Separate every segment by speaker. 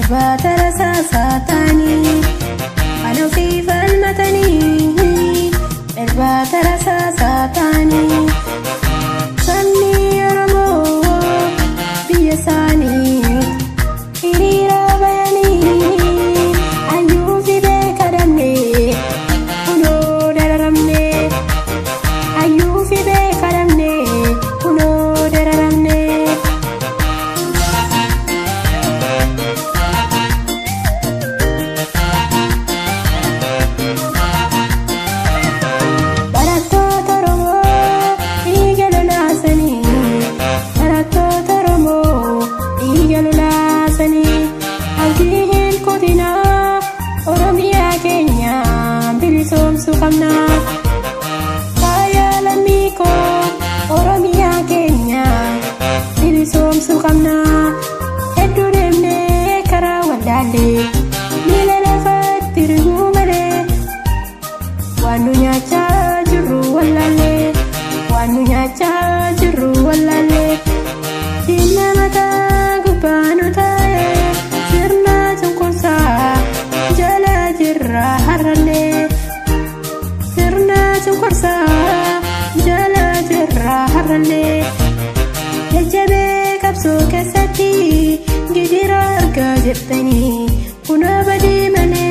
Speaker 1: irbaata rasaasaa ta'anii kan ofii falmatanii irbaata rasaasaa ta'anii sabni Oromoo biyya isaanii hiriira bayanii hayyuu fi beekadamne kunoo dararamne hayyuu fi beekadamne kunoo dararamne. Sukamna kaya lamiko Oromia Kenya bilisom sukamna eduremne karawandale nilele fatiru male wanunya chajuru walale dina mata gubanu tae sirna chungkosa jala jirra harale Kursa jala jirra harale yajabe kapso kesati gidira arga jettani kuna badi mane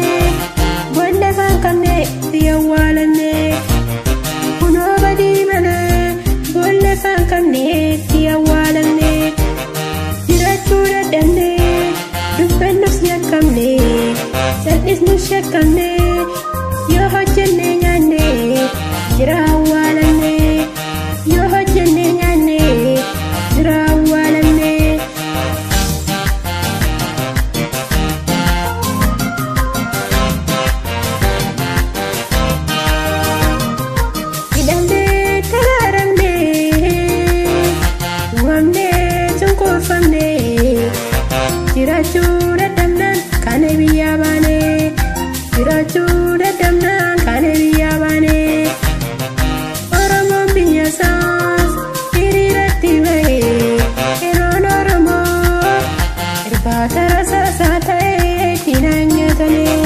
Speaker 1: bolle fankamne tiyawalane kuna badi mane bolle fankamne tiyawalane jiratu dadamne dubbenus yakamne sadis mushakamne yo hojjenne nyanne jirawalane yo hojjenne nyanne jirawalane idamde talaramne wamne chunkurfamne jirachu dadamnan kane biyabane jirachu dadamnan kane biyabane Terasa sate tinanya tane